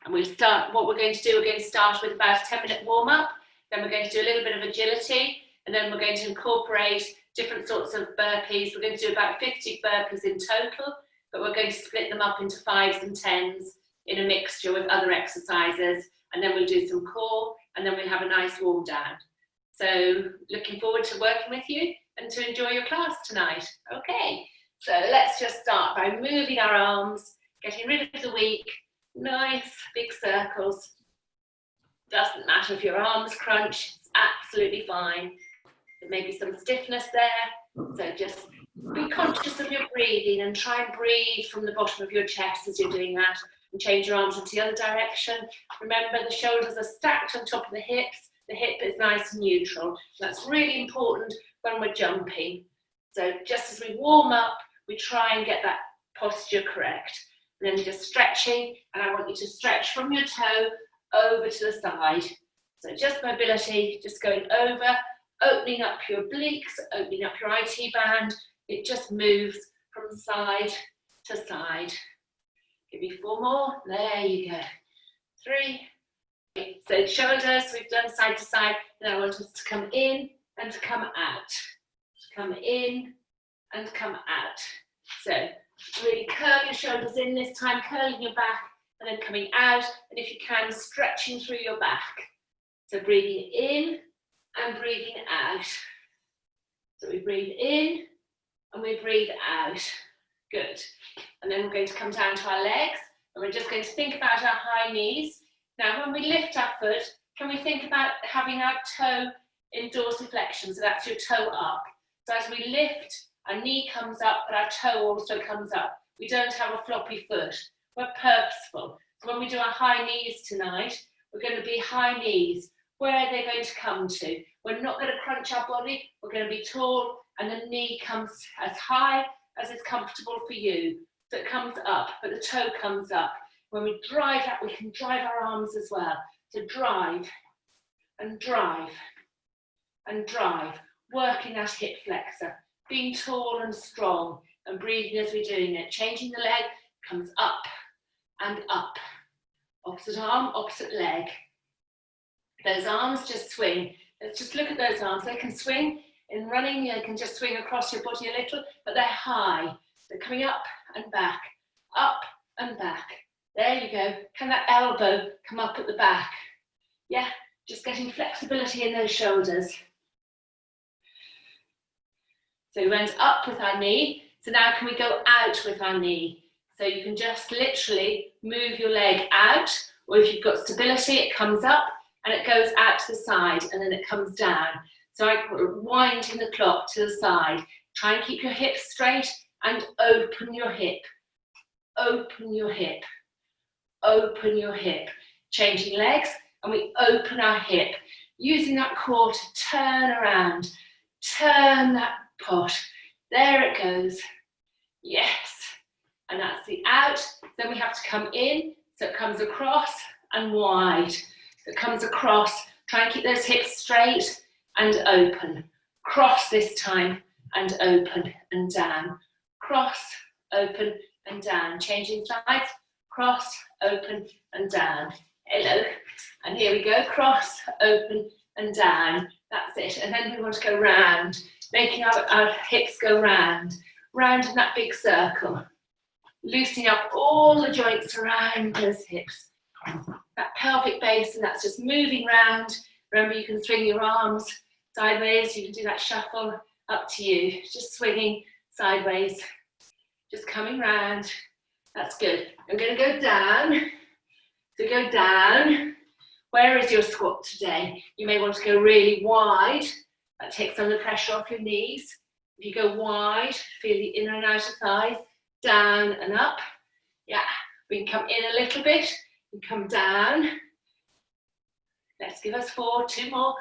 And we'll start, what we're going to do, we're going to start with about a 10-minute warm-up, then we're going to do a little bit of agility, and then we're going to incorporate different sorts of burpees. We're going to do about 50 burpees in total, but we're going to split them up into 5s and 10s in a mixture with other exercises, and then we'll do some core, and then we'll have a nice warm down. So looking forward to working with you and to enjoy your class tonight. Okay, so let's just start by moving our arms, getting rid of the weak, nice big circles. Doesn't matter if your arms crunch, it's absolutely fine. There may be some stiffness there, so just be conscious of your breathing and try and breathe from the bottom of your chest as you're doing that, and change your arms into the other direction. Remember, the shoulders are stacked on top of the hips. The hip is nice and neutral. That's really important when we're jumping. So just as we warm up, we try and get that posture correct. And then just stretching, and I want you to stretch from your toe over to the side. So just mobility, just going over, opening up your obliques, opening up your IT band. It just moves from side to side. Give me 4 more. There you go. 3. So shoulders, we've done side to side. Now I want us to come in and to come out. Come in and come out. So really curl your shoulders in this time, curling your back, and then coming out. And if you can, stretching through your back. So breathing in and breathing out. So we breathe in and we breathe out. Good. And then we're going to come down to our legs, and we're just going to think about our high knees. Now, when we lift our foot, can we think about having our toe in dorsiflexion? So that's your toe up. So as we lift, our knee comes up, but our toe also comes up. We don't have a floppy foot. We're purposeful. So when we do our high knees tonight, we're going to be high knees. Where are they going to come to? We're not going to crunch our body. We're going to be tall, and the knee comes as high as is comfortable for you. So it comes up, but the toe comes up. When we drive that, we can drive our arms as well. So drive and drive and drive, working that hip flexor, being tall and strong and breathing as we're doing it. Changing the leg, comes up and up. Opposite arm, opposite leg. Those arms just swing. Let's just look at those arms. They can swing in running. They can just swing across your body a little, but they're high. They're coming up and back, up and back. There you go. Can that elbow come up at the back? Yeah, just getting flexibility in those shoulders. So we went up with our knee. So now can we go out with our knee? So you can just literally move your leg out, or if you've got stability, it comes up and it goes out to the side, and then it comes down. So I'm winding the clock to the side. Try and keep your hips straight and open your hip. Open your hip. Open your hip. Changing legs, and we open our hip. Using that core to turn around. Turn that pot. There it goes. Yes. And that's the out. Then we have to come in. So it comes across and wide. So it comes across. Try and keep those hips straight and open. Cross this time and open and down. Cross, open and down. Changing sides. Cross, open and down. Hello. And here we go. Cross, open and down. That's it. And then we want to go round, making our hips go round. Round in that big circle. Loosening up all the joints around those hips. That pelvic base, and that's just moving round. Remember, you can swing your arms sideways. You can do that shuffle, up to you. Just swinging sideways. Just coming round. That's good. I'm going to go down. So go down. Where is your squat today? You may want to go really wide. That takes some of the pressure off your knees. If you go wide, feel the inner and outer thighs. Down and up. Yeah. We can come in a little bit and come down. Let's give us 4, 2 more.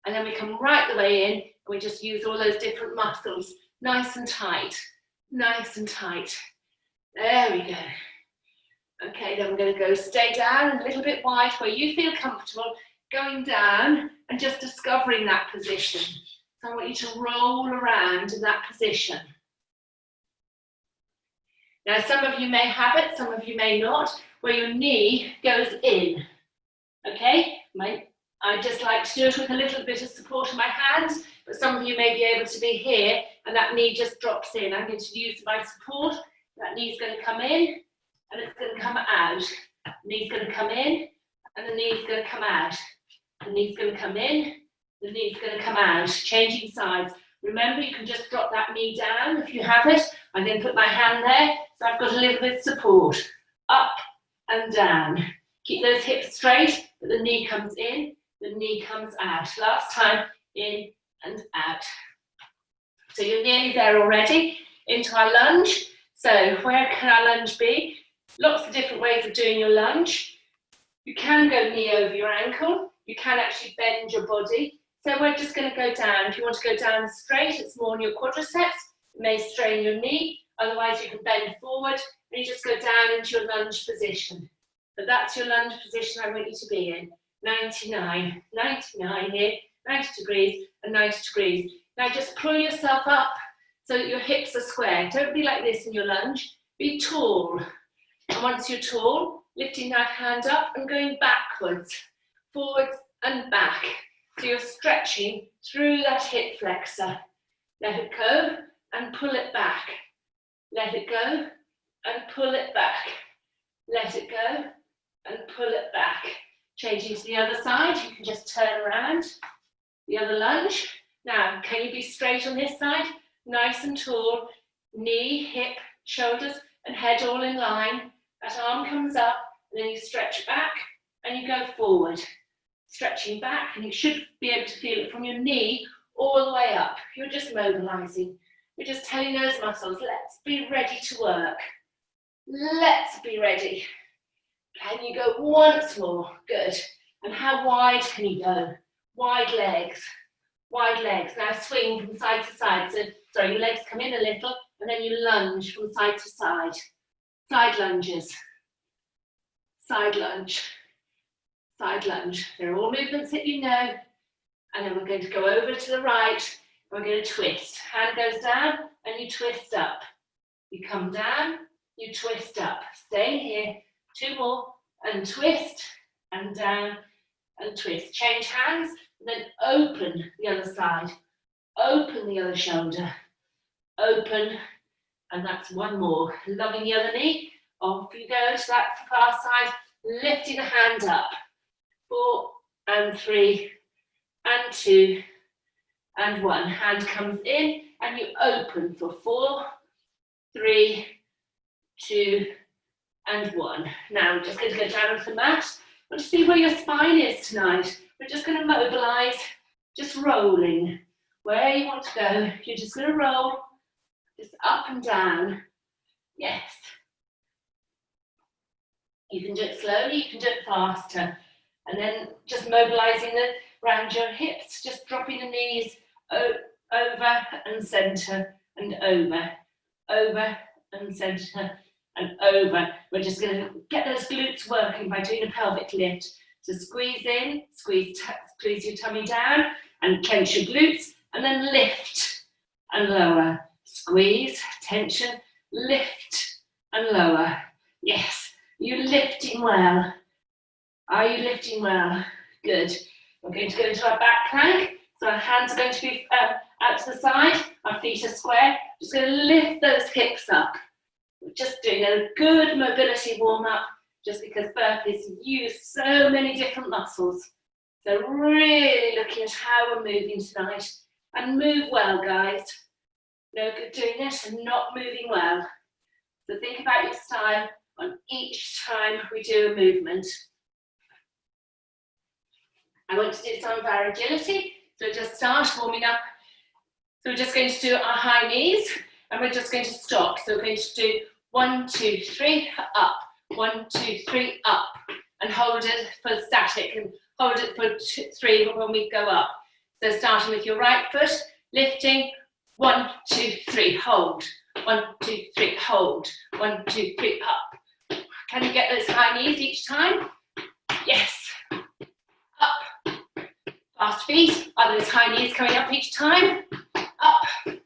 And then we come right the way in. And we just use all those different muscles. Nice and tight. Nice and tight. There we go. Okay, then we're going to go stay down a little bit wide where you feel comfortable, going down and just discovering that position. So I want you to roll around in that position. Now, some of you may have it, some of you may not. where your knee goes in. Okay, I just like to do it with a little bit of support of my hands, but some of you may be able to be here and that knee just drops in. I'm going to use my support. That knee's going to come in and it's going to come out. The knee's going to come in and the knee's going to come out. The knee's going to come in, the knee's going to come out. Changing sides. Remember, you can just drop that knee down if you have it. I'm going to put my hand there, so I've got a little bit of support. Up and down. Keep those hips straight, but the knee comes in, the knee comes out. Last time, in and out. So you're nearly there already, into our lunge. So where can our lunge be? Lots of different ways of doing your lunge. You can go knee over your ankle. You can actually bend your body. So we're just going to go down. If you want to go down straight, it's more on your quadriceps. It may strain your knee. Otherwise, you can bend forward and you just go down into your lunge position. But that's your lunge position I want you to be in. 99 here, 90 degrees and 90 degrees. Now just pull yourself up so that your hips are square. Don't be like this in your lunge. Be tall. And once you're tall, lifting that hand up and going backwards, forwards and back. So you're stretching through that hip flexor. Let it go and pull it back. Let it go and pull it back. Let it go and pull it back. Changing to the other side, you can just turn around. The other lunge. Now, can you be straight on this side? Nice and tall. Knee, hip, shoulders and head all in line. That arm comes up and then you stretch back and you go forward. Stretching back, and you should be able to feel it from your knee all the way up. You're just mobilizing. You're just telling those muscles, let's be ready to work. Let's be ready. Can you go once more? Good. And how wide can you go? Wide legs. Wide legs. Now swing from side to side. So, sorry, your legs come in a little, and then you lunge from side to side. Side lunges. Side lunge. Side lunge. They're all movements that you know. And then we're going to go over to the right. We're going to twist. Hand goes down and you twist up. You come down, you twist up. Stay here. 2 more. And twist and down and twist. Change hands and then open the other side. Open the other shoulder. Open. And that's 1 more. Loving the other knee. Off you go to that far side. Lifting the hand up. 4 and 3 and 2 and 1. Hand comes in and you open for 4, 3, 2 and 1. Now we're just going to go down onto the mat. I want to see where your spine is tonight. We're just going to mobilize, just rolling. Where you want to go, you're just going to roll, just up and down. Yes. You can do it slowly, you can do it faster. And then just mobilizing around your hips, just dropping the knees over and center and over and center and over. We're just going to get those glutes working by doing a pelvic lift. So squeeze in, squeeze your tummy down and clench your glutes and then lift and lower. Squeeze, tension, lift and lower. Yes, you're lifting well. Are you lifting well? Good. We're going to go into our back plank. So our hands are going to be out to the side. Our feet are square. Just going to lift those hips up. We're just doing a good mobility warm up just because burpees use so many different muscles. So really looking at how we're moving tonight. And move well, guys. No good doing it and not moving well. So think about your style on each time we do a movement. I want to do some of our agility, so just start warming up. So we're just going to do our high knees, and we're just going to stop. So we're going to do 1, 2, 3, up, 1, 2, 3, up, and hold it for static, and hold it for 3 when we go up. So starting with your right foot, lifting, 1, 2, 3, hold, 1, 2, 3, hold, 1, 2, 3, up. Can you get those high knees each time? Yes. Up. Fast feet. Are those high knees coming up each time? Up.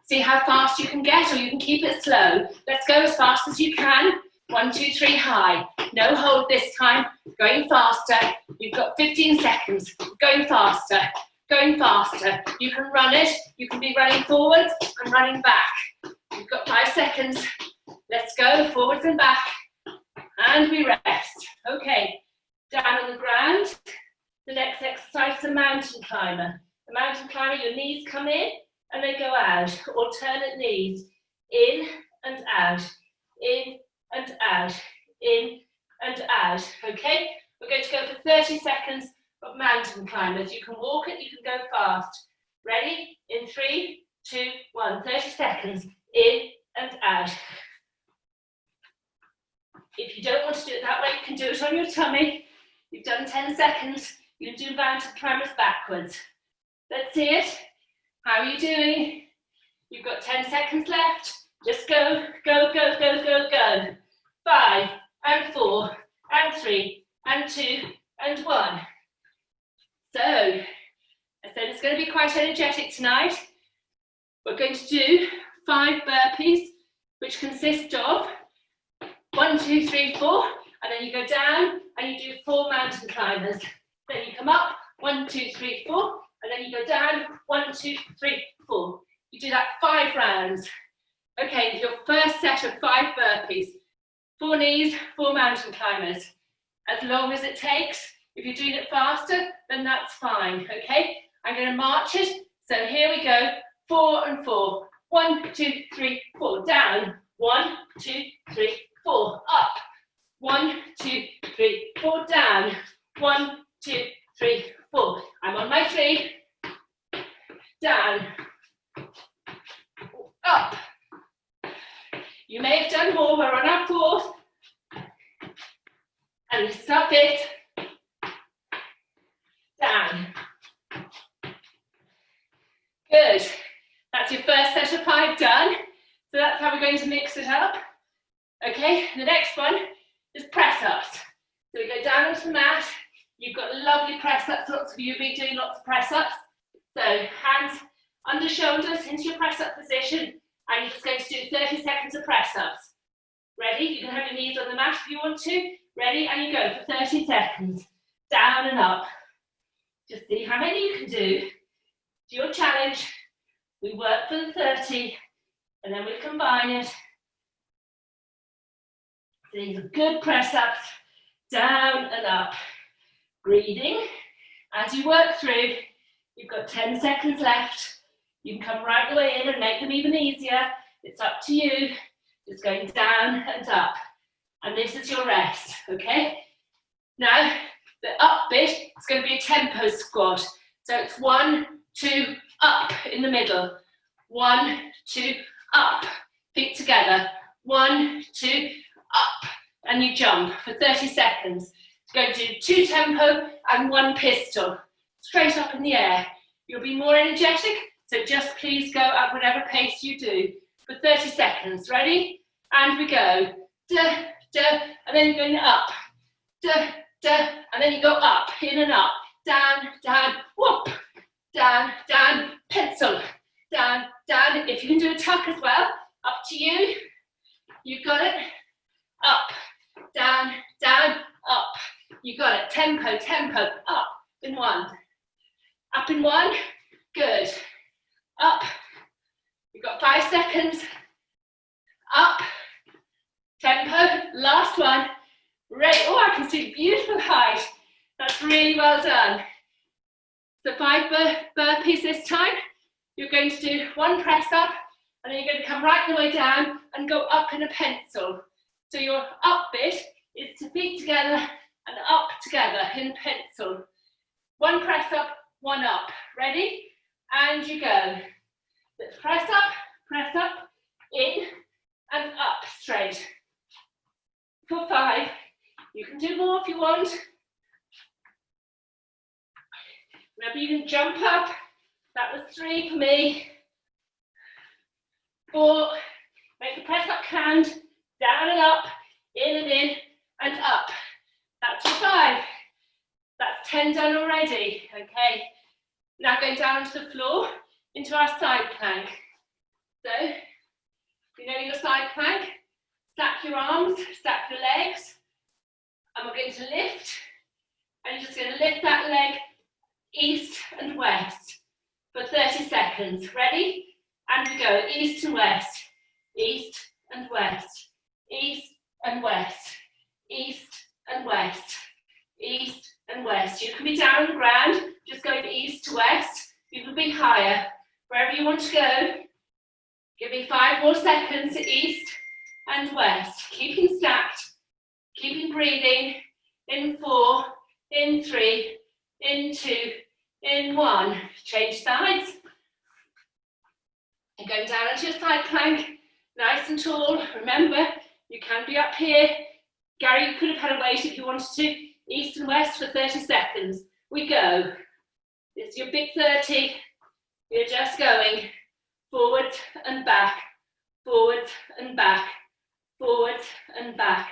See how fast you can get, or you can keep it slow. Let's go as fast as you can. 1, 2, 3, high. no hold this time, going faster. You've got 15 seconds, going faster, going faster. You can run it, you can be running forwards and running back. You've got 5 seconds. Let's go, forwards and back. And we rest. Okay, down on the ground. The next exercise is a mountain climber. The mountain climber, your knees come in and they go out. Alternate knees, in and out, in and out, in and out. Okay, we're going to go for 30 seconds of mountain climbers. You can walk it, you can go fast. Ready? In 3, 2, 1. 30 seconds, in and out. If you don't want to do it that way, you can do it on your tummy. You've done 10 seconds. You can do mountain climbers backwards. Let's see it. How are you doing? You've got 10 seconds left. Just go, go, go, go, go, go. 5 and 4 and 3 and 2 and 1. So, I said it's going to be quite energetic tonight. We're going to do 5 burpees, which consist of 1, 2, 3, 4, and then you go down and you do 4 mountain climbers. Then you come up, 1, 2, 3, 4, and then you go down, 1, 2, 3, 4. You do that 5 rounds. Okay, your first set of 5 burpees. 4 knees, 4 mountain climbers. As long as it takes. If you're doing it faster, then that's fine, okay? I'm going to march it. So here we go, 4 and 4. 1, 2, 3, 4. Down, 1, 2, 3, 4. Up, 1, 2, 3, 4. Down, 1, 2, 3, 4. I'm on my 3. Down, up. You may have done more. We're on our 4th. And stop it. Down. Good. That's your first set of 5 done. So that's how we're going to mix it up. Okay, the next one is press-ups. So we go down onto the mat. You've got lovely press-ups. Lots of you have been doing lots of press-ups. So hands under shoulders into your press-up position. And you're just going to do 30 seconds of press-ups. Ready? You can have your knees on the mat if you want to. Ready? And you go for 30 seconds. Down and up. Just see how many you can do. It's your challenge. We work for the 30 and then we combine it. So these are good press-ups. Down and up. Breathing. As you work through, you've got 10 seconds left. You can come right the way in and make them even easier. It's up to you. Just going down and up. And this is your rest, okay? Now, the up bit is going to be a tempo squat. So it's 1, 2, up in the middle. 1, 2, up. Feet together. 1, 2, up. And you jump for 30 seconds. Go to 2 tempo and 1 pistol. Straight up in the air. You'll be more energetic, so just please go at whatever pace you do. For 30 seconds. Ready? And we go. Da, da, and then you're going up. Da, da, and then you go up, in and up. Down, down, whoop. Down, down, pencil. Down, down. If you can do a tuck as well, up to you. You've got it. Up, down, down, up. You got it. Tempo, tempo. Up in 1. Up in 1. Good. Up. You've got 5 seconds. Up. Tempo. Last one. Right. Oh, I can see beautiful height. That's really well done. So 5 burpees this time. You're going to do 1 press up, and then you're going to come right the way down and go up in a pencil. So your up bit is to feet together and up together in pencil. 1 press up, 1 up. Ready? And you go. Let's press up, in and up straight. For 5. You can do more if you want. Remember, you can jump up. That was 3 for me. 4. Make the press up count. Down and up, in and up. That's your 5. That's 10 done already. Okay. Now going down onto the floor into our side plank. So, you know your side plank. Stack your arms, stack your legs. And we're going to lift, and you're just going to lift that leg east and west for 30 seconds. Ready? And we go east and west, east and west, east and west, east and west, east and west. You can be down on the ground, just going east to west. You can be higher, wherever you want to go. Give me 5 more seconds, east and west. Keeping stacked, keeping breathing. In 4, in 3, in 2, in 1. Change sides. And going down onto your side plank, nice and tall. Remember, you can be up here. Gary, you could have had a weight if you wanted to. East and west for 30 seconds. We go. This is your big 30. You're just going forwards and back, forwards and back, forwards and back,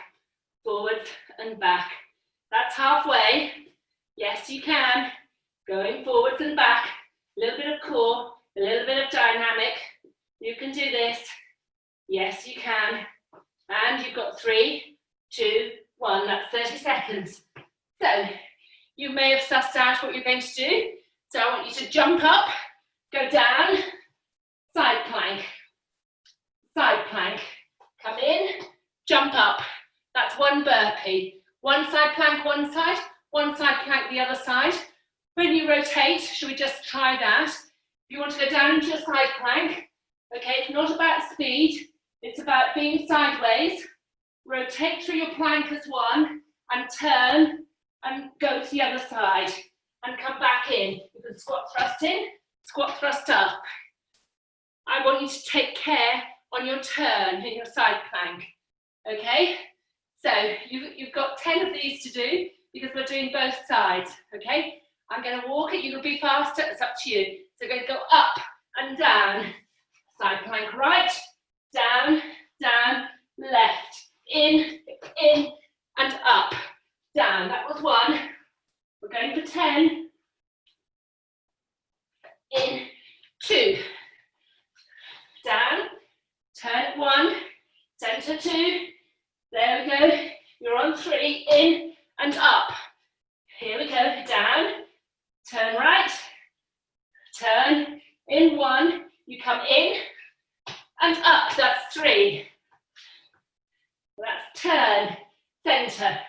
forwards and back. That's halfway. Yes, you can. Going forwards and back. A little bit of core, a little bit of dynamic. You can do this. Yes, you can. And you've got 3, 2, 1. That's 30 seconds. So, you may have sussed out what you're going to do. So I want you to jump up, go down, side plank, come in, jump up. That's 1 burpee. 1 side plank, one side plank the other side. When you rotate, should we just try that? If you want to go down into your side plank, okay, it's not about speed, it's about being sideways. Rotate through your plank as 1 and turn and go to the other side and come back in. You can squat thrust in, squat thrust up. I want you to take care on your turn in your side plank, okay? So you've got 10 of these to do because we're doing both sides, okay? I'm going to walk it, you can be faster, it's up to you. So we're going to go up and down, side plank right, down, down, left, in, and up, down. That was 1. We're going for 10. In, 2. Down, turn at 1, center 2. There we go. You're on 3, in and up. Here we go, down, turn right, turn, in 1. You come in and up, that's 3. That's turn, center,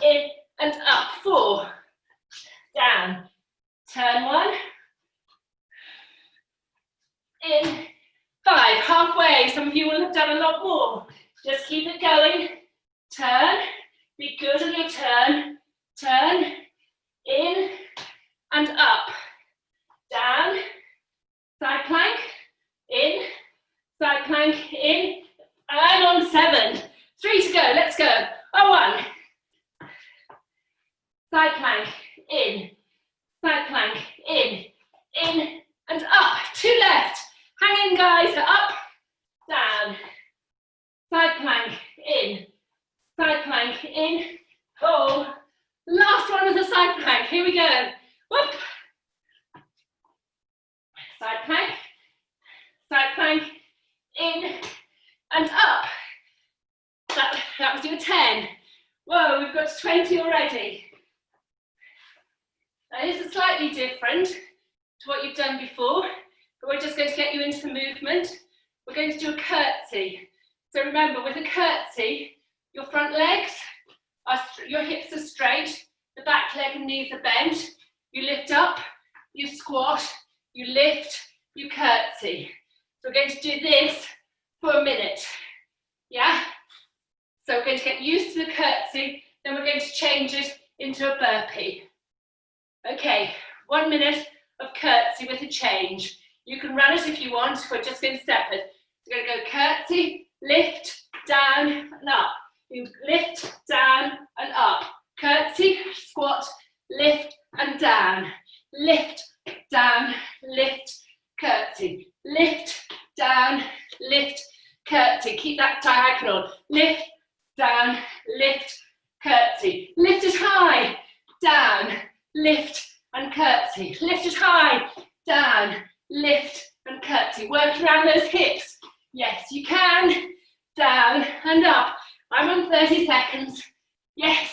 in and up, 4. Down, turn 1, in, 5, halfway. Some of you will have done a lot more. Just keep it going, turn, be good on your turn, in and up, down, side plank, in, side plank, in, and on 7, 3 to go, let's go, 1, side plank, in, side plank, in and up, 2 left, hang in guys, up, down, side plank, in, hold, last one is a side plank, here we go, whoop, side plank, in and up, that was your 10, whoa, we've got 20 already. Now this is slightly different to what you've done before, but we're just going to get you into the movement. We're going to do a curtsy. So remember, with a curtsy, your front legs, your hips are straight, the back leg and knees are bent, you lift up, you squat, you lift, you curtsy. So we're going to do this for a minute, yeah? So we're going to get used to the curtsy, then we're going to change it into a burpee. Okay, 1 minute of curtsy with a change. You can run it if you want, we're just going to step it. So we're going to go curtsy, lift, down and up. You lift, down and up. Curtsy, squat, lift and down. Lift, down, lift, curtsy. Lift, down, lift, curtsy. Keep that diagonal. Lift, down, lift, curtsy. Lift it high, down, lift and curtsy. Lift it high, down, lift and curtsy. Work around those hips. Yes, you can. Down and up. I'm on 30 seconds. Yes.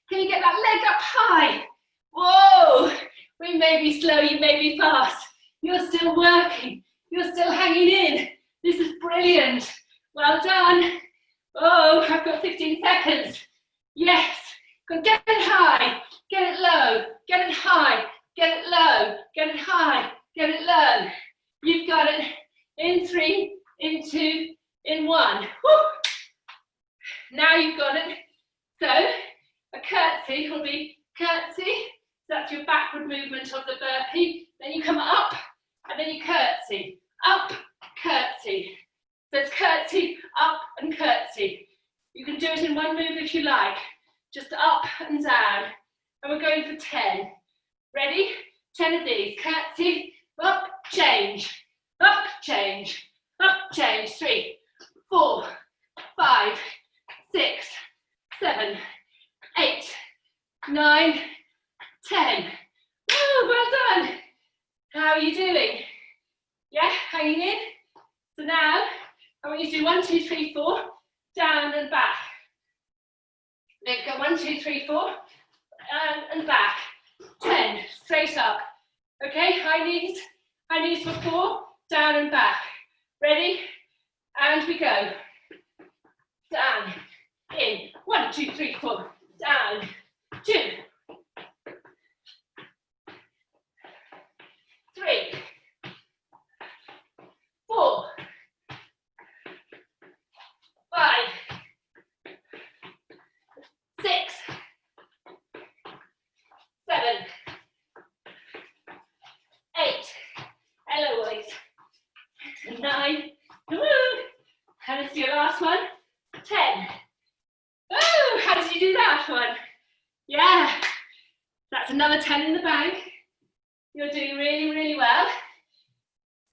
Can you get that leg up high? Whoa. We may be slow, you may be fast. You're still working. You're still hanging in. This is brilliant. Well done. Oh, I've got 15 seconds. Yes. Go get it high. Get it low. Get it high. Get it low. Get it high. Get it low. You've got it. In 3, in 2, in 1. Woo. Now you've got it. So, a curtsy will be curtsy. That's your backward movement of the burpee. Then you come up, and then you curtsy. Up, curtsy. So it's curtsy, up, and curtsy. You can do it in one move if you like. Just up and down. And we're going for 10. Ready? 10 of these. Curtsy, up, change. Up, change. Up, change. 3, 4, 5, 6, 7, 8, 9, 10. Woo, well done. How are you doing? Yeah, hanging in? So now, I want you to do 1, 2, 3, 4, down and back. Then go 1, 2, 3, 4, and back. 10, straight up. Okay, high knees for 4, down and back. Ready? And we go. Down, in, 1, 2, 3, 4, down, 2, 3, 4, 5, 6, 7, 8, hello boys, 9, woo, and let's do your last one, 10. Oh, how did you do that one? Yeah, that's another 10 in the bank. You're doing really, really well.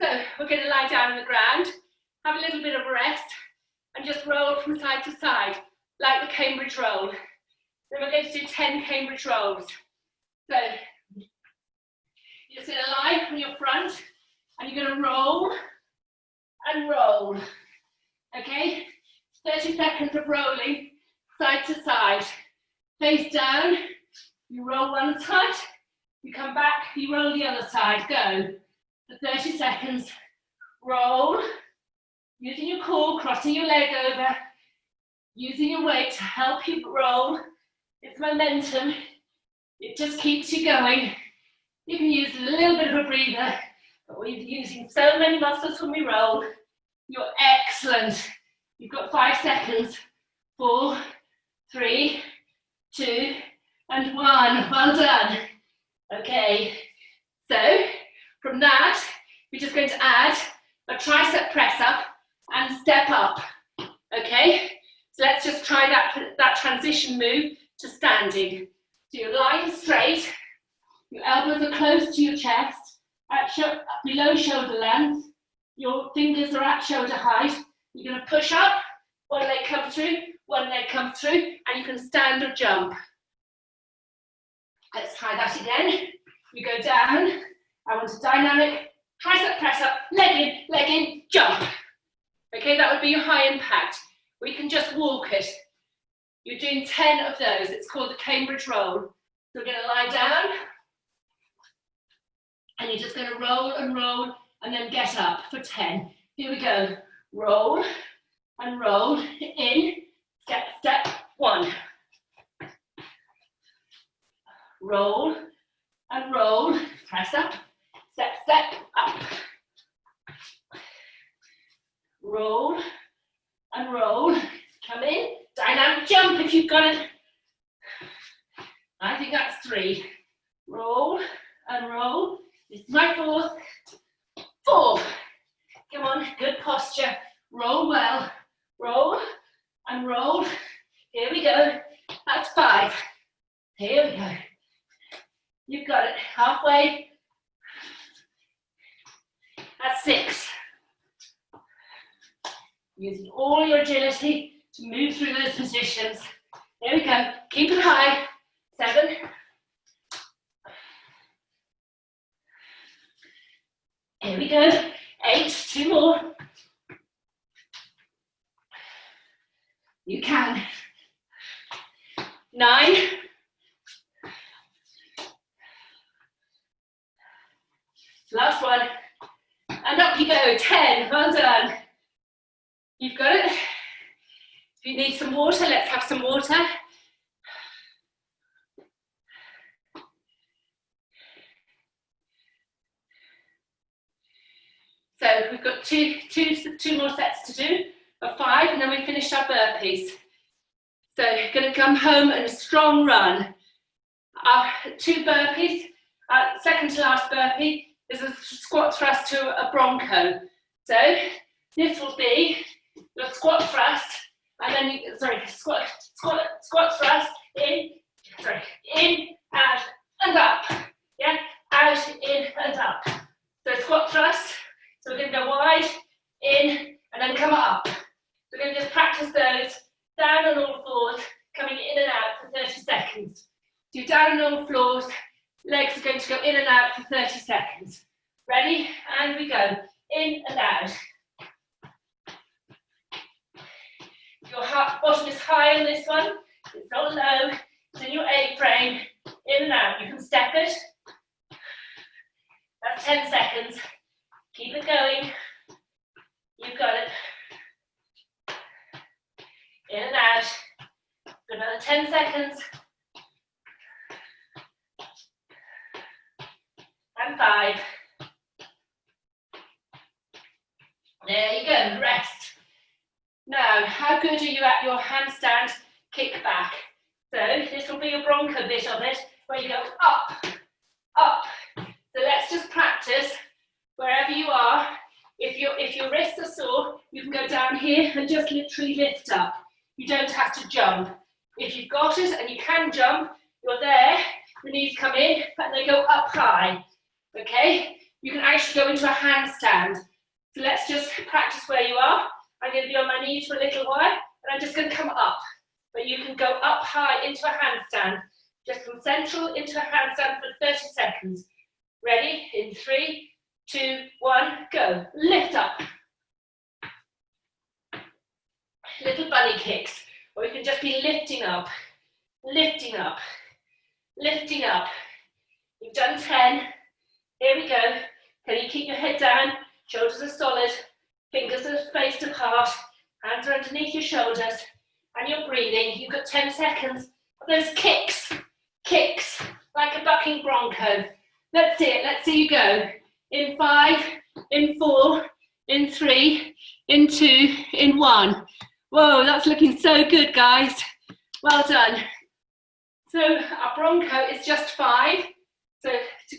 So we're going to lie down on the ground, have a little bit of a rest, and just roll from side to side, like the Cambridge roll. Then we're going to do 10 Cambridge rolls. So you're just going to lie on your front, and you're going to roll and roll. Okay? 30 seconds of rolling, side to side. Face down, you roll one side, you come back, you roll the other side. Go. For 30 seconds, roll, using your core, crossing your leg over, using your weight to help you roll. It's momentum, it just keeps you going. You can use a little bit of a breather, but we're using so many muscles when we roll. You're excellent. You've got 5 seconds. 4, 3, 2, and 1. Well done. Okay, so from that, we're just going to add a tricep press up and step up. Okay, so let's just try that transition move to standing. So you're lying straight, your elbows are close to your chest, below shoulder length, your fingers are at shoulder height. You're going to push up, one leg comes through, one leg comes through, and you can stand or jump. Let's try that again. You go down. I want a dynamic tricep press up, leg in, jump. Okay, that would be your high impact. We can just walk it. You're doing 10 of those. It's called the Cambridge roll. So we're going to lie down, and you're just going to roll and then get up for 10. Here we go. Roll and roll, in, step, step, 1. Roll and roll, press up, step, step, up. Roll and roll, come in, dynamic jump if you've got it. I think that's 3. Roll and roll, this is my 4th. 4, come on, good posture, roll well, roll and roll, here we go, that's 5, here we go. You've got it halfway. That's 6. Using all your agility to move through those positions. There we go. Keep it high. 7. Here we go. 8. 2 more. You can. 9. Last one. And up you go. 10. Well done. You've got it. If you need some water, let's have some water. So we've got two more sets to do of 5, and then we finish our burpees. So you're going to come home and a strong run. Our 2 burpees, second to last burpee is a squat thrust to a bronco. So this will be your squat thrust, and then you, squat thrust in, in, out, and up. Yeah, out, in, and up. So squat thrust. So we're going to go wide, in, and then come up. So we're going to just practice those down on all fours, coming in and out for 30 seconds. Do down on all floors, legs are going to go in and out for 30 seconds. Ready? And we go in and out. Your bottom is high on this one, it's not low, it's in your A-frame, in and out. You can step it. That's 10 seconds. Keep it going. You've got it. In and out. Another 10 seconds. And 5. There you go, rest. Now, how good are you at your handstand kick back? So this will be your bronco bit of it, where you go up, up. So let's just practice wherever you are. If your wrists are sore, you can go down here and just literally lift up. You don't have to jump. If you've got it and you can jump, you're there, the knees come in and they go up high. Okay? You can actually go into a handstand. So let's just practice where you are. I'm going to be on my knees for a little while, and I'm just going to come up. But you can go up high into a handstand. Just from central into a handstand for 30 seconds. Ready? In 3, 2, 1, go. Lift up. Little bunny kicks. Or you can just be lifting up, lifting up, lifting up. You've done 10. Here we go. Can you keep your head down? Shoulders are solid. Fingers are spaced apart. Hands are underneath your shoulders. And you're breathing. You've got 10 seconds of those kicks. Kicks. Like a bucking bronco. Let's see it. Let's see you go. In 5, in 4, in 3, in 2, in 1. Whoa, that's looking so good, guys. Well done. So our bronco is just 5. So to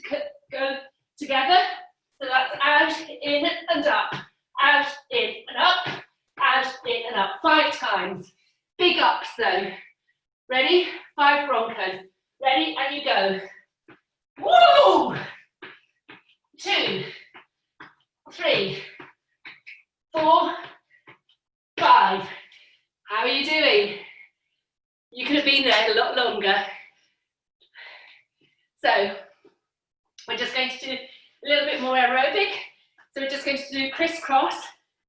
go together. So that's out, in, and up. Out, in, and up. Out, in, and up. 5 times. Big ups, though. Ready? 5 broncos. Ready? And you go. Woo! 2, 3, 4, 5. How are you doing? You could have been there a lot longer. So, we're just going to do a little bit more aerobic. So we're just going to do Criss Cross.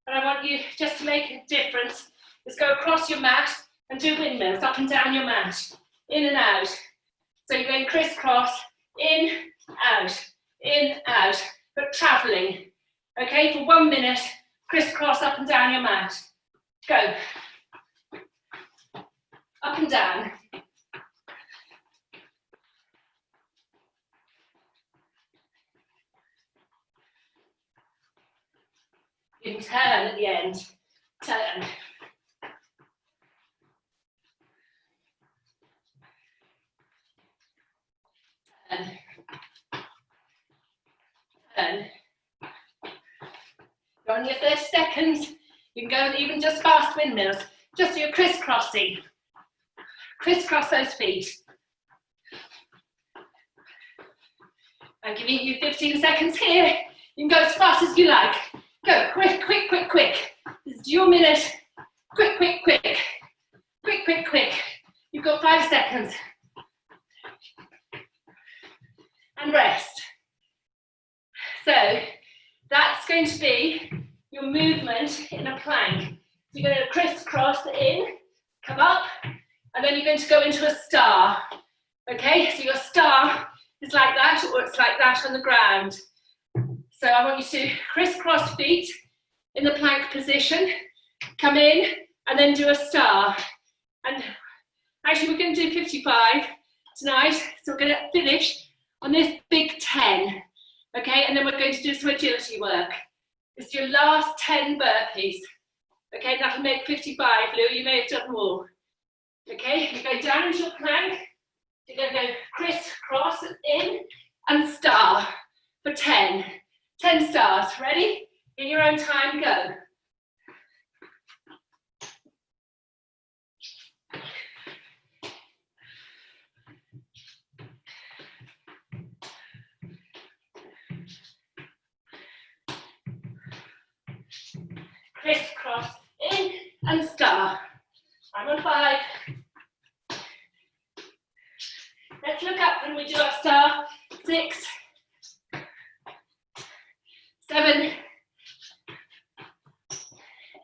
And I want you just to make a difference. Just go across your mat and do windmills up and down your mat. In and out. So you're going Criss Cross, in, out, but travelling. Okay, for 1 minute, Criss Cross up and down your mat. Go. Up and down. You can turn at the end. Turn. Turn. Turn. You're on your 30 seconds. You can go even just fast windmills. Just do your crisscrossing. Crisscross those feet. I'm giving you 15 seconds here. You can go as fast as you like. Go, quick, quick, quick, quick. This is your minute. Quick, quick, quick. Quick, quick, quick. You've got 5 seconds. And rest. So that's going to be your movement in a plank. So you're going to crisscross in, come up, and then you're going to go into a star. Okay, so your star is like that, or it's like that on the ground. So I want you to crisscross feet in the plank position, come in, and then do a star. And actually we're going to do 55 tonight, so we're going to finish on this big 10. Okay, and then we're going to do some agility work. It's your last 10 burpees. Okay, that'll make 55, Lou, you may have done more. Okay, you go down into your plank, you're going to go crisscross in and star for 10. 10 stars, ready? In your own time, go. Crisscross in and star. I'm on 5. Let's look up when we do our star. 6, 7,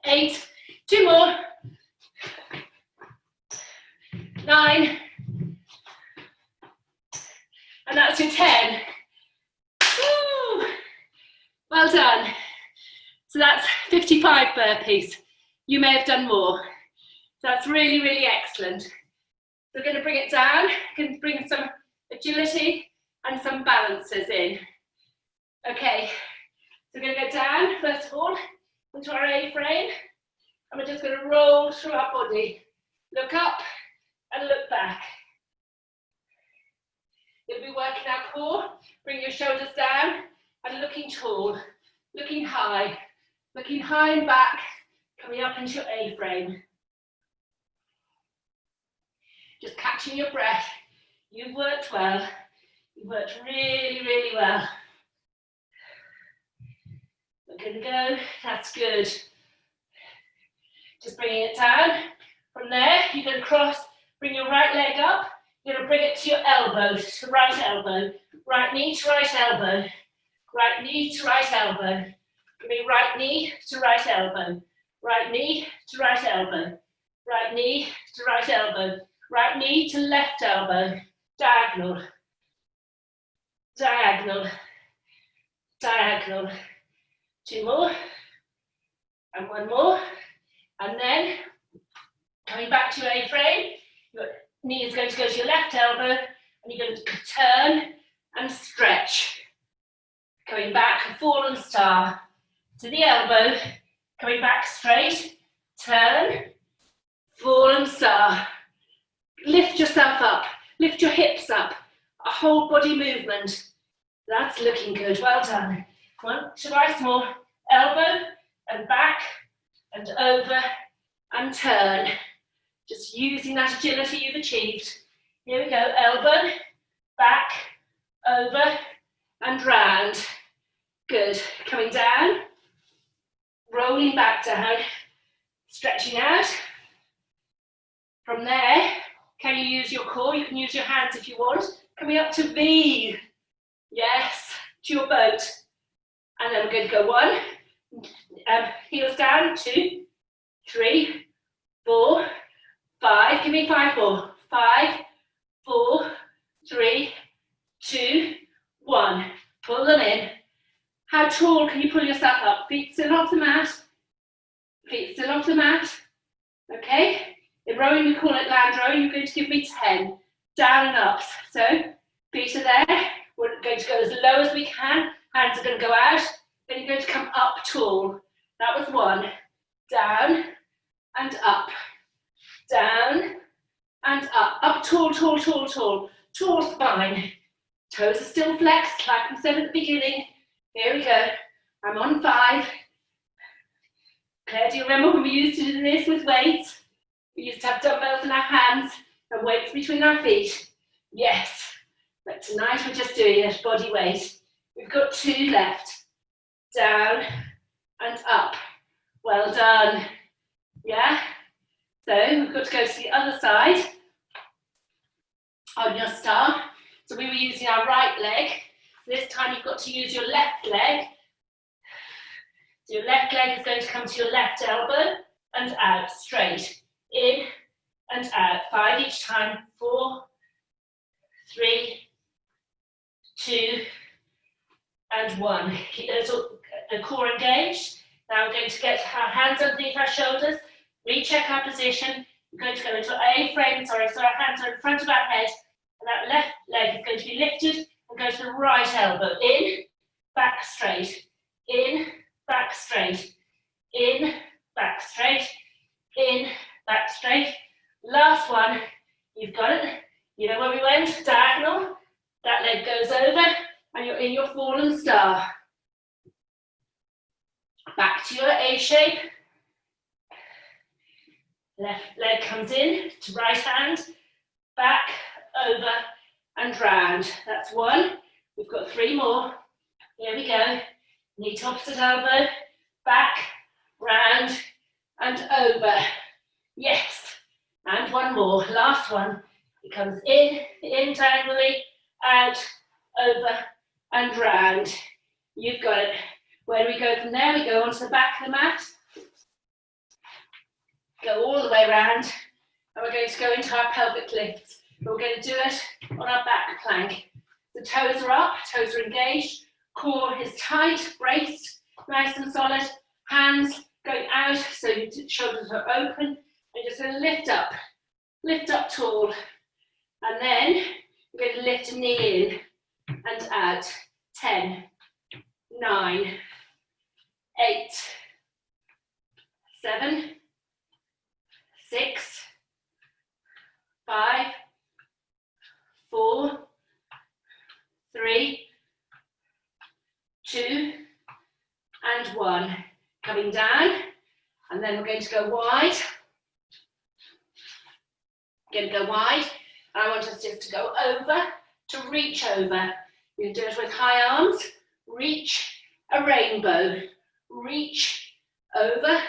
8, 2 more, 9, and that's your 10. Woo! Well done. So that's 55 burpees. You may have done more. That's really, really excellent. So we're going to bring it down, going to bring some agility and some balances in. Okay, so we're going to go down, first of all, into our A-frame, and we're just going to roll through our body. Look up and look back. You'll be working our core, bring your shoulders down, and looking tall, looking high and back, coming up into your A-frame. Just catching your breath. You've worked well. You've worked really, really well. We're going to go. That's good. Just bringing it down. From there, you're going to cross, bring your right leg up. You're going to bring it to your elbow, to right elbow. Right knee to right elbow. Right knee to right elbow. Give me right knee to right elbow. Right knee to right elbow. Right knee to right elbow. Right knee to left elbow. Diagonal. Diagonal. Diagonal. 2 more. And 1 more. And then, coming back to your A-frame, your knee is going to go to your left elbow, and you're going to turn and stretch. Coming back, a fallen star to the elbow, coming back straight, turn, fallen star. Lift yourself up, lift your hips up, a whole body movement. That's looking good, well done. 1, 2, more, elbow and back and over and turn. Just using that agility you've achieved. Here we go, elbow, back, over and round. Good, coming down, rolling back down, stretching out. From there, can you use your core? You can use your hands if you want. Coming up to V. Yes, to your boat. And then we're going to go 1, heels down, 2, 3, 4, 5. Give me 5 more. 5, 4, 3, 2, 1. Pull them in. How tall can you pull yourself up? Feet still off the mat. Feet still off the mat. Okay. In rowing, we call it land rowing. You're going to give me 10. Down and up. So, feet are there. We're going to go as low as we can. Hands are going to go out. Then you're going to come up tall. That was 1. Down and up. Down and up. Up tall, tall, tall, tall. Tall spine. Toes are still flexed, like I said at the beginning. Here we go. I'm on 5. Claire, do you remember when we used to do this with weights? We used to have dumbbells in our hands and weights between our feet. Yes, but tonight we're just doing it, body weight. We've got 2 left. Down and up. Well done. Yeah? So we've got to go to the other side on your star. So we were using our right leg. This time you've got to use your left leg. So your left leg is going to come to your left elbow and out, straight. In and out. 5 each time. 4, 3, 2, and 1. Keep the core engaged. Now we're going to get our hands underneath our shoulders, recheck our position. We're going to go into A-frame, so our hands are in front of our head, and that left leg is going to be lifted and go to the right elbow. In, back straight. In, back straight. In, back straight. In, back straight. Last one. You've got it. You know where we went? Diagonal. That leg goes over, and you're in your fallen star. Back to your A shape. Left leg comes in to right hand, back, over, and round. That's 1. We've got 3 more. Here we go. Knee to opposite elbow, back, round, and over. Yes. And 1 more. Last one. It comes in diagonally, out, over, and round. You've got it. Where do we go from there? We go onto the back of the mat. Go all the way around. And we're going to go into our pelvic lifts. But we're going to do it on our back plank. The toes are up, toes are engaged. Core is tight, braced, nice and solid. Hands going out so your shoulders are open. And just going to lift up tall. And then we're going to lift a knee in and out. 10, 9, 8, 7, 6, 5, 4, 3, 2, and 1. Coming down, and then we're going to go wide. Going to go wide, and I want us just to go over, to reach over. You can do it with high arms. Reach, a rainbow. Reach, over,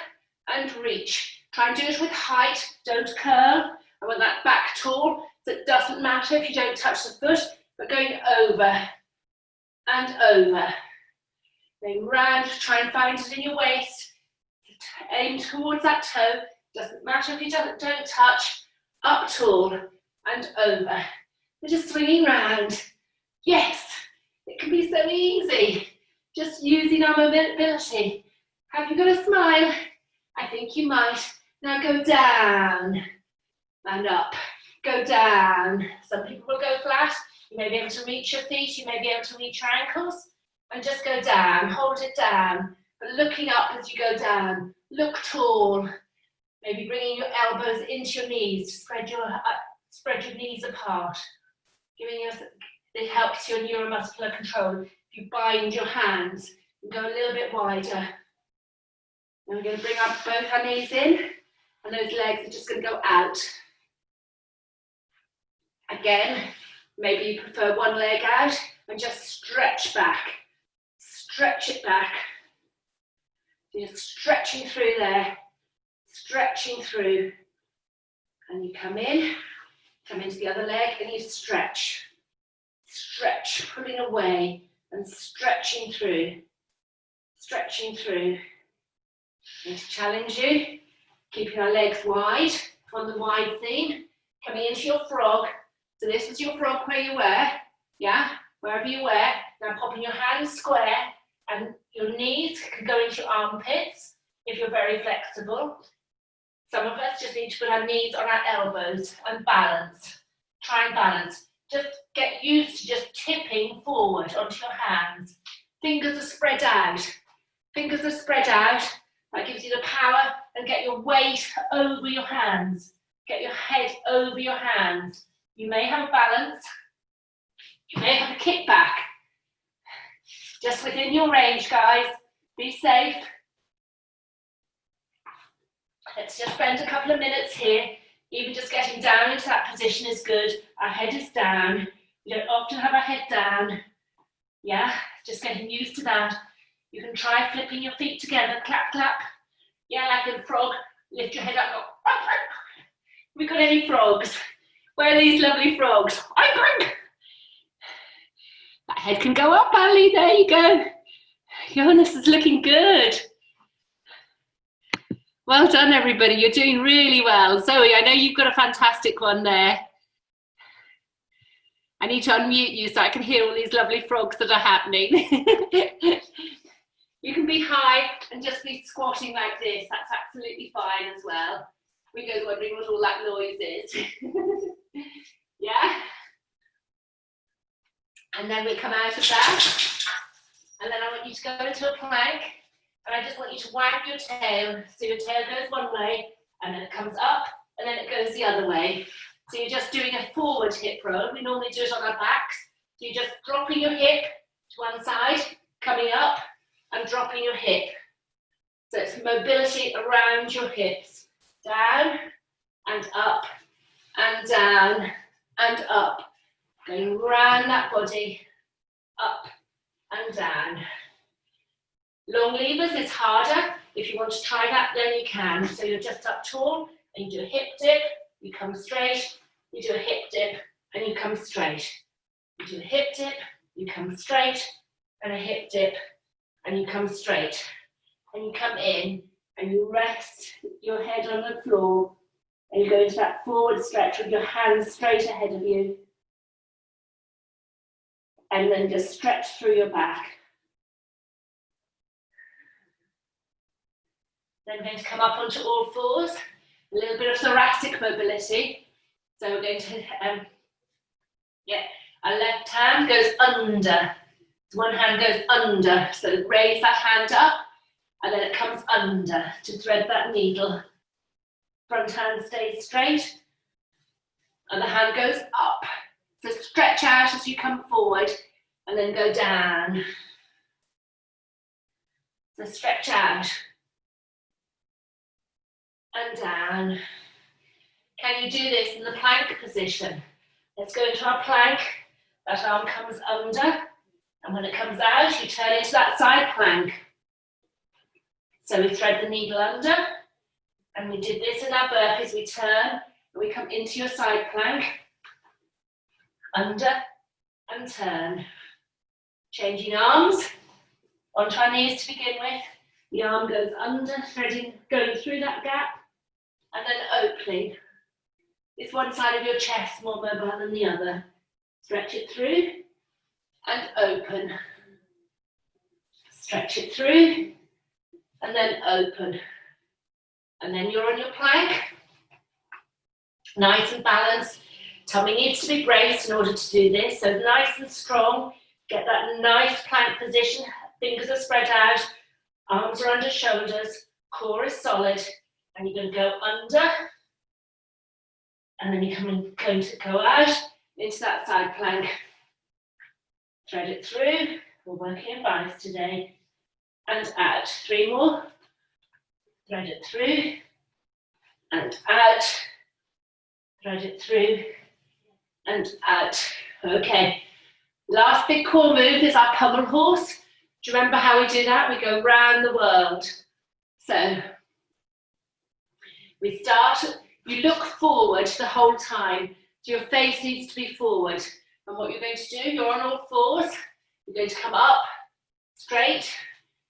and reach. Try and do it with height, don't curl. I want that back tall, so it doesn't matter if you don't touch the foot, but going over, and over. Going round, try and find it in your waist. Aim towards that toe, doesn't matter if you don't touch. Up tall, and over. We're just swinging round. Yes, it can be so easy. Just using our mobility. Have you got a smile? I think you might. Now go down and up. Go down. Some people will go flat. You may be able to reach your feet. You may be able to reach your ankles. And just go down. Hold it down. But looking up as you go down. Look tall. Maybe bringing your elbows into your knees to spread your knees apart. It helps your neuromuscular control. If you bind your hands and go a little bit wider. Then we're going to bring up both our knees in, and those legs are just going to go out. Again, maybe you prefer one leg out and just stretch back. Stretch it back. You're just stretching through there. Stretching through, and you come into the other leg, and you stretch, pulling away and stretching through. I'm going to challenge you, keeping our legs wide on the wide theme, coming into your frog. So this is your frog where you were, yeah, wherever you were. Now popping your hands square, and your knees can go into your armpits if you're very flexible. Some of us just need to put our knees on our elbows and balance. Try and balance. Just get used to just tipping forward onto your hands. Fingers are spread out. Fingers are spread out. That gives you the power, and get your weight over your hands. Get your head over your hands. You may have a balance. You may have a kick back. Just within your range, guys. Be safe. Let's just spend a couple of minutes here. Even just getting down into that position is good. Our head is down. We don't often have our head down. Yeah, just getting used to that. You can try flipping your feet together. Clap, clap. Yeah, like a frog. Lift your head up. Go. Have we got any frogs? Where are these lovely frogs? That head can go up, Ali. There you go. Jonas is looking good. Well done, everybody. You're doing really well. Zoe, I know you've got a fantastic one there. I need to unmute you so I can hear all these lovely frogs that are happening. You can be high and just be squatting like this. That's absolutely fine as well. We go wondering what all that noise is. Yeah? And then we come out of that. And then I want you to go into a plank. And I just want you to wag your tail. So your tail goes one way, and then it comes up, and then it goes the other way. So you're just doing a forward hip roll. We normally do it on our backs. So you're just dropping your hip to one side, coming up, and dropping your hip. So it's mobility around your hips. Down, and up, and down, and up. Going round that body, up, and down. Long levers is harder. If you want to try that, then you can. So you're just up tall, and you do a hip dip, you come straight, you do a hip dip, and you come straight. You do a hip dip, you come straight, and a hip dip, and you come straight. And you come in, and you rest your head on the floor, and you go into that forward stretch with your hands straight ahead of you. And then just stretch through your back. Then we're going to come up onto all fours, a little bit of thoracic mobility. So we're going to, our left hand goes under. One hand goes under, so raise that hand up, and then it comes under to thread that needle. Front hand stays straight, and the hand goes up. So stretch out as you come forward, and then go down. So stretch out. And down. Can you do this in the plank position? Let's go into our plank. That arm comes under, and when it comes out, you turn into that side plank. So we thread the needle under, and we did this in our burpees. We turn, and we come into your side plank, under, and turn. Changing arms, onto our knees to begin with. The arm goes under, threading, going through that gap, and then opening. It's one side of your chest more mobile than the other. Stretch it through, and open. Stretch it through, and then open. And then you're on your plank. Nice and balanced. Tummy needs to be braced in order to do this, so nice and strong. Get that nice plank position. Fingers are spread out. Arms are under shoulders. Core is solid. And you're going to go under. And then you're going to go out into that side plank. Thread it through. We're working in biceps today. And out. 3 more. Thread it through. And out. Thread it through. And out. Okay. Last big core move is our pummel horse. Do you remember how we do that? We go round the world. So we start, you look forward the whole time. So your face needs to be forward. And what you're going to do, you're on all fours. You're going to come up straight.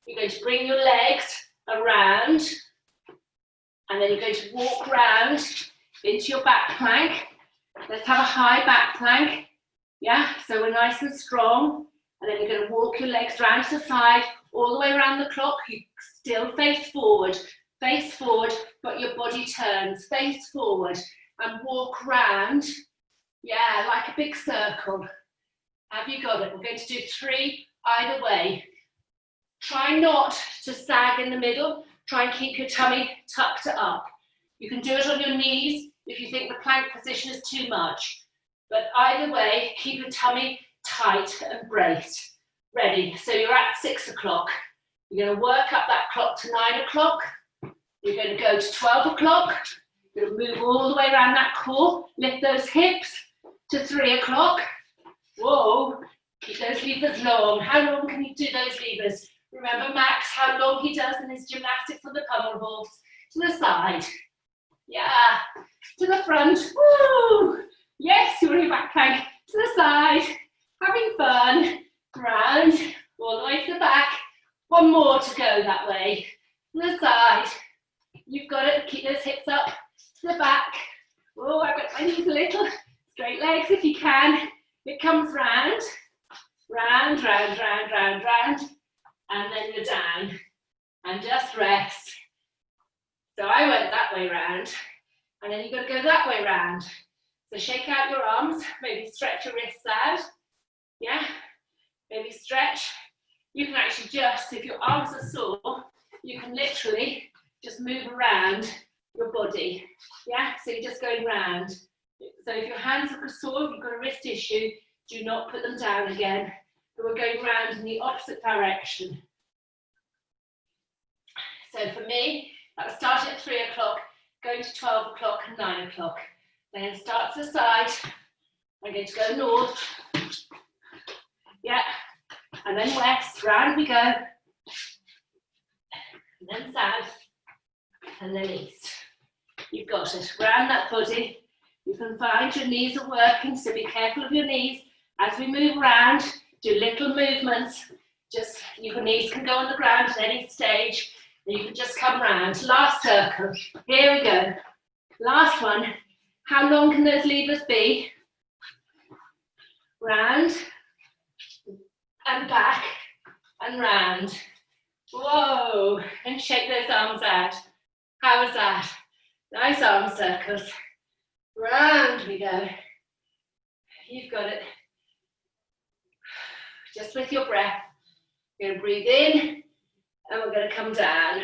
You're going to bring your legs around. And then you're going to walk round into your back plank. Let's have a high back plank. Yeah, so we're nice and strong. And then you're going to walk your legs round to the side, all the way around the clock. You still face forward, but your body turns, face forward, and walk round. Yeah, like a big circle. Have you got it? We're going to do 3 either way. Try not to sag in the middle. Try and keep your tummy tucked up. You can do it on your knees if you think the plank position is too much. But either way, keep your tummy tight and braced. Ready, so you're at 6 o'clock. You're going to work up that clock to 9 o'clock. You're going to go to 12 o'clock. You're going to move all the way around that core. Lift those hips to 3 o'clock. Whoa, keep those levers long. How long can you do those levers? Remember Max, how long he does in his gymnastics on the pummel horse. To the side. Yeah, to the front. Woo! Yes, you're in your back plank. To the side. Having fun. Round. All the way to the back. 1 more to go that way. To the side. You've got it. Keep those hips up to the back. Oh, I've got my knees a little. Straight legs if you can. It comes round, round, round, round, round, round, and then you're down. And just rest. So I went that way round, and then you've got to go that way round. So shake out your arms, maybe stretch your wrists out. Yeah, maybe stretch. You can actually just, if your arms are sore, you can literally just move around your body. Yeah, so you're just going round. So if your hands are sore, if you've got a wrist issue, do not put them down again. But we're going round in the opposite direction. So for me, that was starting at 3 o'clock, going to 12 o'clock and 9 o'clock. Then start to the side. I'm going to go north. Yeah. And then west, round we go. And then south. And then east. You've got it. Round that body. You can find your knees are working, so be careful of your knees. As we move around, do little movements. Just, your knees can go on the ground at any stage. And you can just come round. Last circle. Here we go. Last one. How long can those levers be? Round and back and round. Whoa. And shake those arms out. How was that? Nice arm circles. Round we go. You've got it. Just with your breath. You're going to breathe in and we're going to come down.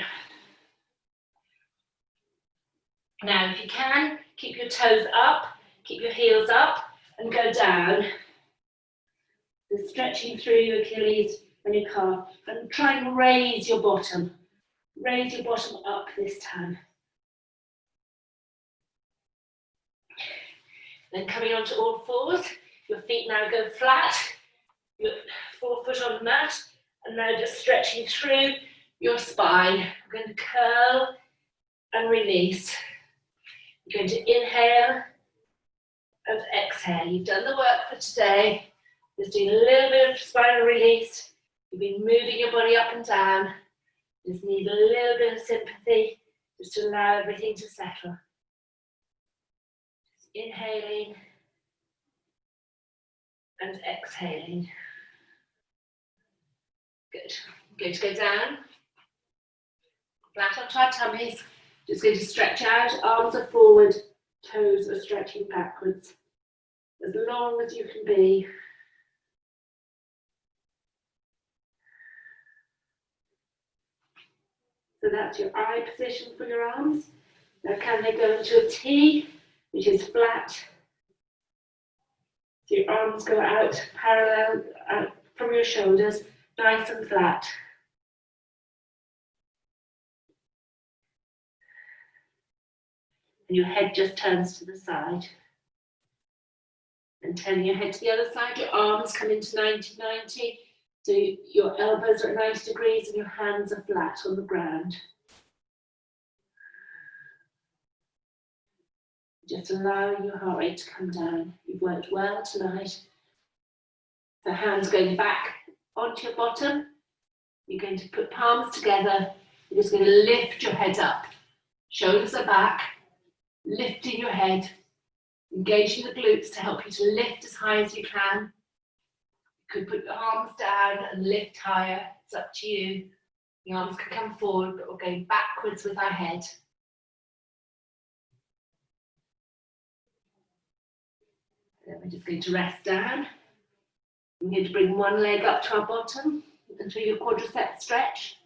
Now, if you can, keep your toes up, keep your heels up, and go down. So stretching through your Achilles and your calf, and try and raise your bottom. Raise your bottom up this time. Then coming onto all fours, your feet now go flat, your forefoot on the mat, and now just stretching through your spine. We're going to curl and release. You're going to inhale and exhale. You've done the work for today. Just doing a little bit of spinal release. You've been moving your body up and down. Just need a little bit of sympathy just to allow everything to settle. Just inhaling and exhaling. Good. Going to go down. Flat onto our tummies. Just going to stretch out, arms are forward, toes are stretching backwards. As long as you can be. So that's your eye position for your arms. Now can they go into a T, which is flat. So your arms go out parallel out from your shoulders, nice and flat. And your head just turns to the side. And turning your head to the other side, your arms come into 90-90. So your elbows are at 90 degrees and your hands are flat on the ground. Just allowing your heart rate to come down. You've worked well tonight. The hands going back onto your bottom. You're going to put palms together. You're just going to lift your head up. Shoulders are back. Lifting your head. Engaging the glutes to help you to lift as high as you can. You could put your arms down and lift higher. It's up to you. The arms can come forward, but we're going backwards with our head. Then we're just going to rest down. We're going to bring one leg up to our bottom until your quadriceps stretch.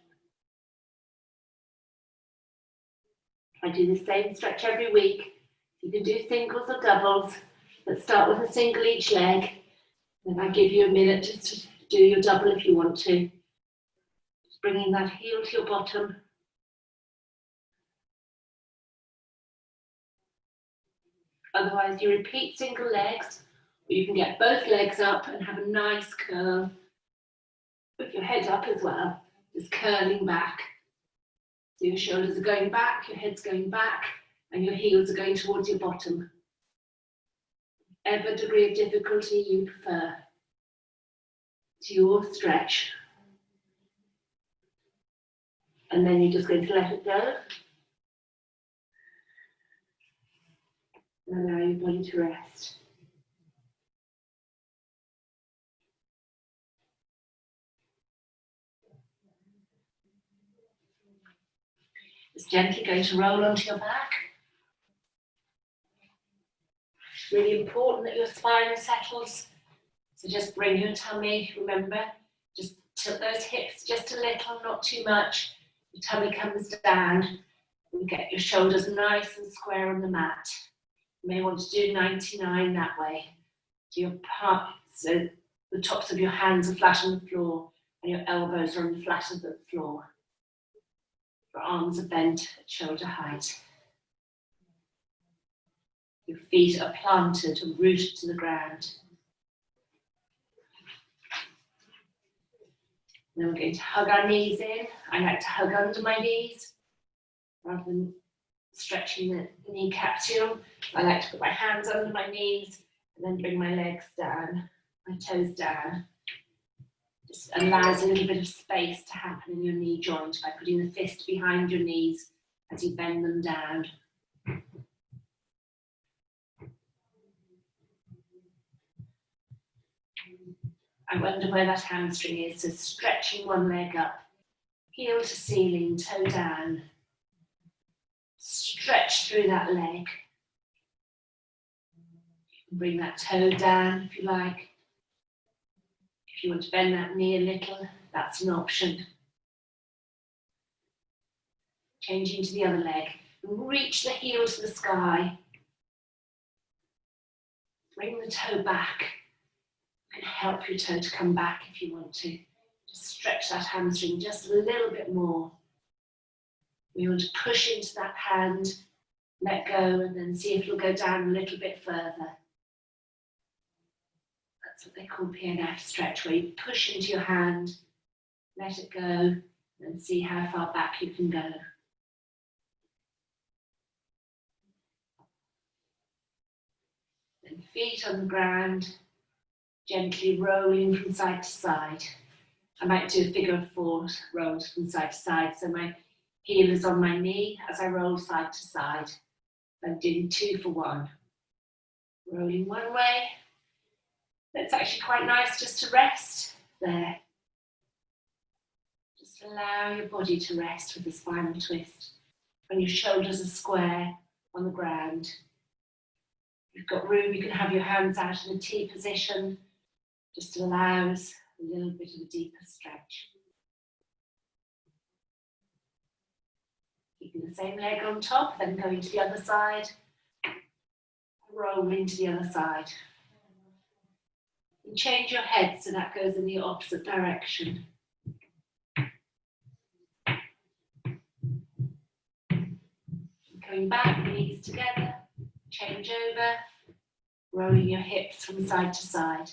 I do the same stretch every week. You can do singles or doubles. Let's start with a single each leg. Then I give you a minute just to do your double if you want to. Just bringing that heel to your bottom. Otherwise, you repeat single legs, or you can get both legs up and have a nice curl. With your head up as well, just curling back. So your shoulders are going back, your head's going back, and your heels are going towards your bottom. Whatever degree of difficulty you prefer. It's your stretch. And then you're just going to let it go. And allow your body to rest. Just gently going to roll onto your back. It's really important that your spine settles. So just bring your tummy, remember, just tilt those hips just a little, not too much. Your tummy comes down. And get your shoulders nice and square on the mat. You may want to do 99 that way. So your so the tops of your hands are flat on the floor and your elbows are on the flat of the floor. Your arms are bent at shoulder height. Your feet are planted and rooted to the ground. Then we're going to hug our knees in. I like to hug under my knees rather than stretching the knee capsule. I like to put my hands under my knees and then bring my legs down, my toes down. Just allows a little bit of space to happen in your knee joint by putting the fist behind your knees as you bend them down. I wonder where that hamstring is, so stretching one leg up, heel to ceiling, toe down. Stretch through that leg. Bring that toe down if you like. If you want to bend that knee a little, that's an option. Changing to the other leg. Reach the heel to the sky. Bring the toe back. You can help your toe to come back if you want to. Just stretch that hamstring just a little bit more. We want to push into that hand, let go, and then see if you'll go down a little bit further. That's what they call PNF stretch, where you push into your hand, let it go, and see how far back you can go. Then feet on the ground, gently rolling from side to side. I might do a figure of 4 rolls from side to side, so my heel is on my knee as I roll side to side. I'm doing 2 for 1. Rolling one way. It's actually quite nice just to rest there. Just allow your body to rest with the spinal twist. When your shoulders are square on the ground. If you've got room, you can have your hands out in a T position. Just allows a little bit of a deeper stretch. Keeping the same leg on top, then going to the other side. Rolling to the other side. And change your head so that goes in the opposite direction. Coming back, knees together, change over, rolling your hips from side to side.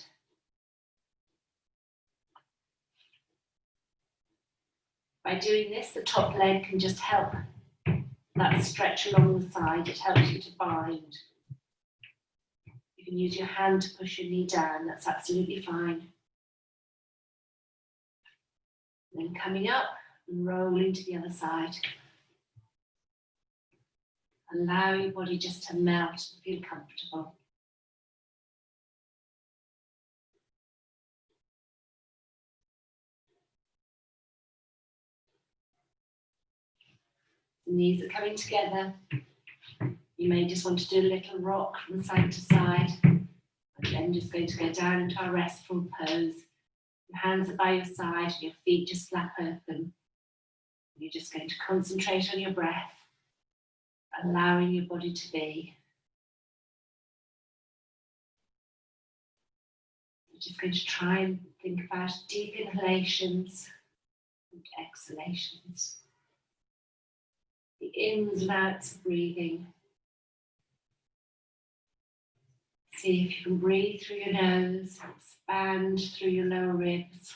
By doing this, the top leg can just help that stretch along the side. It helps you to bind. You can use your hand to push your knee down, that's absolutely fine. Then coming up and rolling to the other side. Allow your body just to melt and feel comfortable. The knees are coming together. You may just want to do a little rock from side to side. And then just going to go down into our restful pose. Your hands are by your side, your feet just flap open. You're just going to concentrate on your breath, allowing your body to be. You're just going to try and think about deep inhalations and exhalations. The ins and outs of breathing. See if you can breathe through your nose, expand through your lower ribs.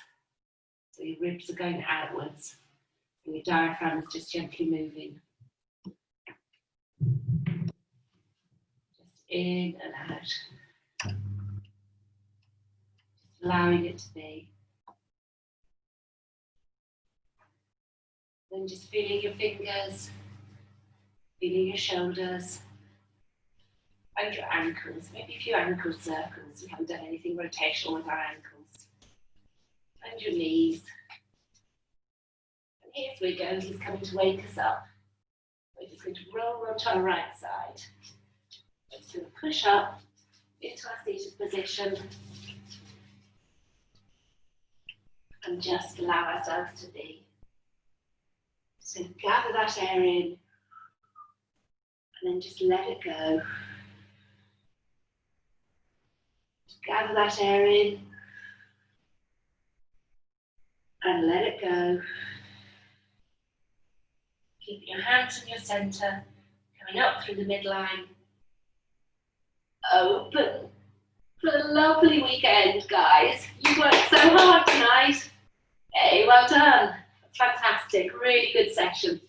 So your ribs are going outwards, and your diaphragm is just gently moving. Just in and out. Just allowing it to be. Then just feeling your fingers, feeling your shoulders. and your ankles, maybe a few ankle circles. We haven't done anything rotational with our ankles. And your knees. And here we go, he's coming to wake us up. We're just going to roll onto our right side. We're just going to push up into our seated position. And just allow ourselves to be. So gather that air in. And then just let it go. Gather that air in. And let it go. Keep your hands in your centre, coming up through the midline. Open. For a lovely weekend, guys. You worked so hard tonight. Hey, well done. Fantastic, really good session.